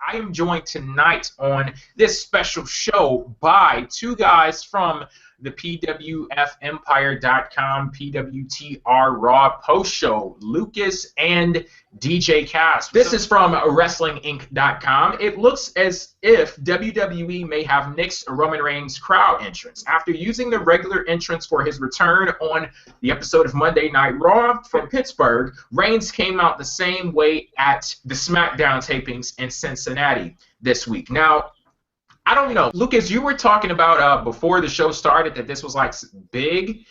I am joined tonight on this special show by two guys from the PWFempire.com PWTR Raw post show, Lucas and DJ Cass. This is from WrestlingInc.com. It looks as if WWE may have nixed Roman Reigns' crowd entrance. After using the regular entrance for his return on the episode of Monday Night Raw from Pittsburgh, Reigns came out the same way at the SmackDown tapings in Cincinnati this week. Now, I don't know. Lucas, you were talking about before the show started that this was like big.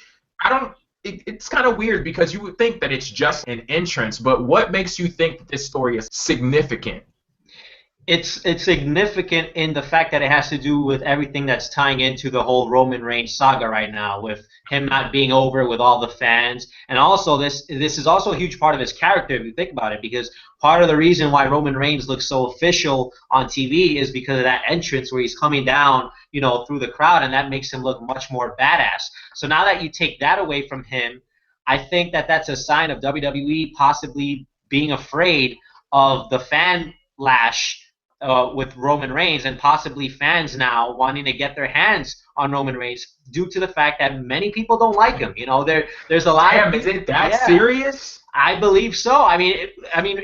It's kind of weird because you would think that it's just an entrance, but what makes you think that this story is significant? It's significant in the fact that it has to do with everything that's tying into the whole Roman Reigns saga right now, with him not being over with all the fans. And also this is also a huge part of his character if you think about it, because part of the reason why Roman Reigns looks so official on TV is because of that entrance where he's coming down, through the crowd, and that makes him look much more badass. So now that you take that away from him, I think that that's a sign of WWE possibly being afraid of the fan lash with Roman Reigns, and possibly fans now wanting to get their hands on Roman Reigns due to the fact that many people don't like him. There's a lot of... Is it that serious? I believe so. I mean,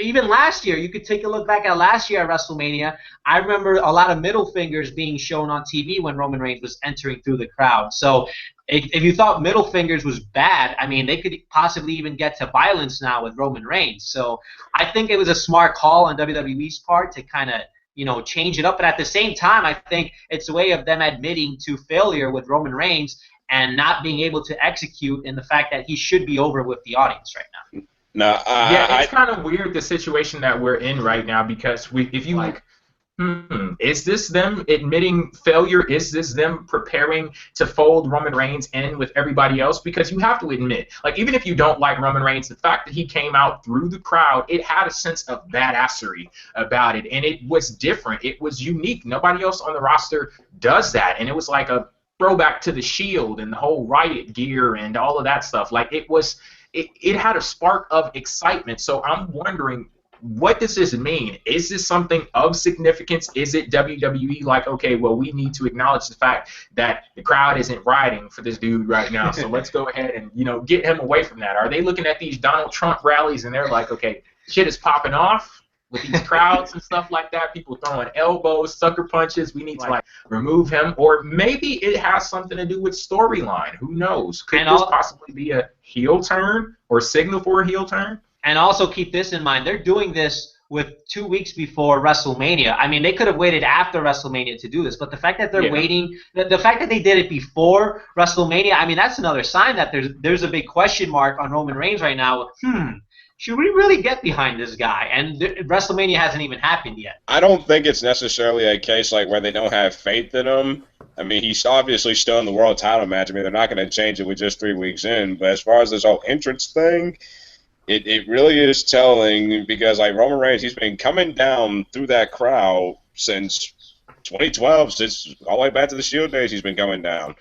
even last year, you could take a look back at last year at WrestleMania. I remember a lot of middle fingers being shown on TV when Roman Reigns was entering through the crowd. So if you thought middle fingers was bad, they could possibly even get to violence now with Roman Reigns. So I think it was a smart call on WWE's part to kind of change it up. But at the same time, I think it's a way of them admitting to failure with Roman Reigns and not being able to execute in the fact that he should be over with the audience right now. No, it's kind of weird, the situation that we're in right now, because is this them admitting failure? Is this them preparing to fold Roman Reigns in with everybody else? Because you have to admit, even if you don't like Roman Reigns, the fact that he came out through the crowd, it had a sense of badassery about it, and it was different. It was unique. Nobody else on the roster does that, and it was like a throwback to the Shield and the whole riot gear and all of that stuff. It had a spark of excitement. So I'm wondering, what does this mean? Is this something of significance? Is it WWE okay, well, we need to acknowledge the fact that the crowd isn't riding for this dude right now, so let's go ahead and, get him away from that? Are they looking at these Donald Trump rallies and they're like, okay, shit is popping off with these crowds and stuff like that, people throwing elbows, sucker punches, we need to remove him? Or maybe it has something to do with storyline. Who knows? Could this possibly be a heel turn or signal for a heel turn? And also keep this in mind, they're doing this with 2 weeks before WrestleMania. They could have waited after WrestleMania to do this, but the fact that they're waiting, the fact that they did it before WrestleMania, that's another sign that there's a big question mark on Roman Reigns right now. Should we really get behind this guy? And WrestleMania hasn't even happened yet. I don't think it's necessarily a case where they don't have faith in him. He's obviously still in the world title match. They're not going to change it with just 3 weeks in. But as far as this whole entrance thing, it really is telling, because Roman Reigns, he's been coming down through that crowd since 2012, since all the way back to the Shield days. He's been coming down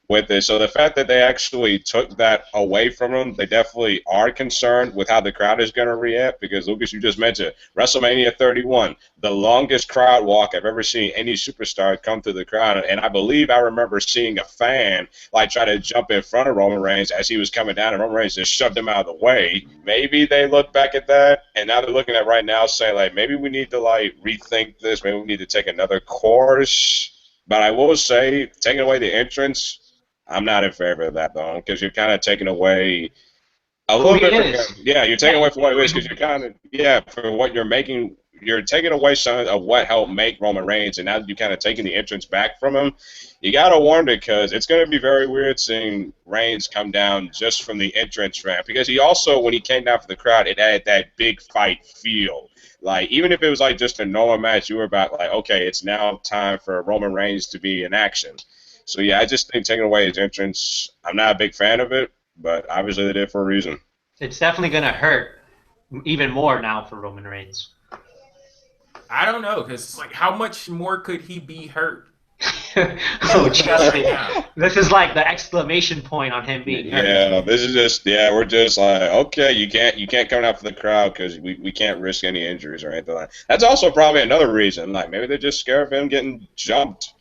with it. So the fact that they actually took that away from him, they definitely are concerned with how the crowd is going to react, because, Lucas, you just mentioned WrestleMania 31, the longest crowd walk I've ever seen any superstar come through the crowd. And I believe I remember seeing a fan try to jump in front of Roman Reigns as he was coming down, and Roman Reigns just shoved him out of the way. Maybe they look back at that, and now they're looking at right now saying, maybe we need to rethink this, maybe we need to take another course. But I will say, taking away the entrance, I'm not in favor of that, though, because you're kind of taking away a little bit. You're taking away from what it is, because you're kind of, for what you're making, you're taking away some of what helped make Roman Reigns, and now you're kind of taking the entrance back from him. You got to wonder, because it's going to be very weird seeing Reigns come down just from the entrance ramp, because he also, when he came down for the crowd, it had that big fight feel. Even if it was just a normal match, you were about okay, it's now time for Roman Reigns to be in action. So, I just think taking away his entrance, I'm not a big fan of it, but obviously they did it for a reason. It's definitely going to hurt even more now for Roman Reigns. I don't know, because how much more could he be hurt? Oh, trust me. This is like the exclamation point on him being hurt. Yeah, this is just we're just like, okay, you can't come out for the crowd because we can't risk any injuries or anything like that. That's also probably another reason. Like maybe they're just scared of him getting jumped.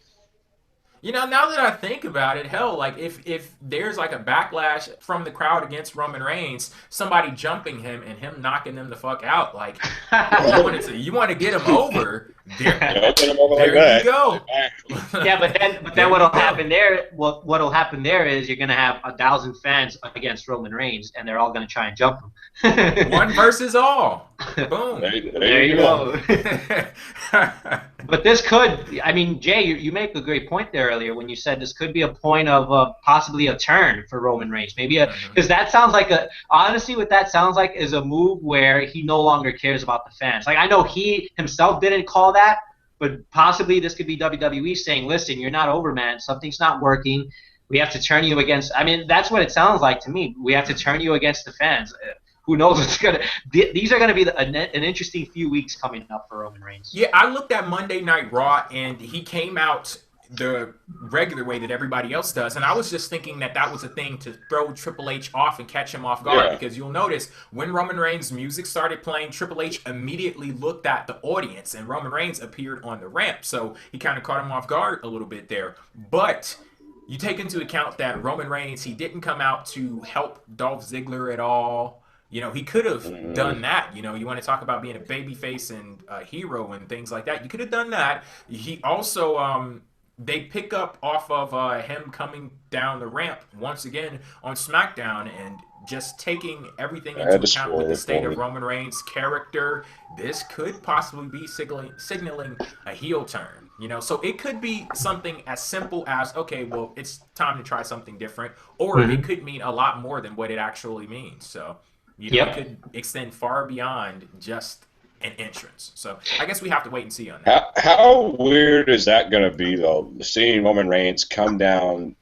You know, now that I think about it, hell, like if there's like a backlash from the crowd against Roman Reigns, somebody jumping him and him knocking them the fuck out, like you want to get him over. There you go. Yeah, but then what'll happen there? What'll happen there is you're gonna have 1,000 fans against Roman Reigns, and they're all gonna try and jump him. One versus all. Boom. There you go. But this could, I mean, Jay, you make a great point there earlier when you said this could be a point of possibly a turn for Roman Reigns. Maybe because that sounds like honestly, what that sounds like is a move where he no longer cares about the fans. Like I know he himself didn't call that, but possibly this could be WWE saying, listen, you're not over, man. Something's not working. We have to turn you against, I mean, that's what it sounds like to me. We have to turn you against the fans. Who knows what's going to – these are going to be an interesting few weeks coming up for Roman Reigns. Yeah, I looked at Monday Night Raw, and he came out the regular way that everybody else does, and I was just thinking that was a thing to throw Triple H off and catch him off guard, because you'll notice when Roman Reigns' music started playing, Triple H immediately looked at the audience, and Roman Reigns appeared on the ramp, so he kind of caught him off guard a little bit there. But you take into account that Roman Reigns, he didn't come out to help Dolph Ziggler at all. You know, he could have done that. You know, you want to talk about being a babyface and a hero and things like that. You could have done that. He also, they pick up off of him coming down the ramp once again on SmackDown and just taking everything into account with the state of Roman Reigns' character. This could possibly be signaling a heel turn. You know, so it could be something as simple as, okay, well, it's time to try something different. Or it could mean a lot more than what it actually means. So... You know, it could extend far beyond just an entrance. So I guess we have to wait and see on that. How weird is that going to be, though, seeing Roman Reigns come down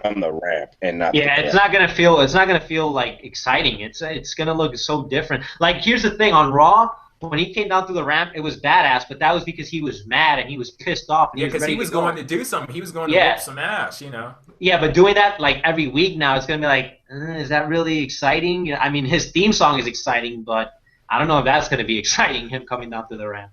on the ramp and not? Yeah, it's not going to feel like exciting. It's going to look so different. Like here's the thing on Raw. When he came down through the ramp, it was badass, but that was because he was mad and he was pissed off. Yeah, because he was going to do something. He was going to whip some ass, you know. Yeah, but doing that like every week now, it's going to be like, is that really exciting? I mean, his theme song is exciting, but I don't know if that's going to be exciting, him coming down through the ramp.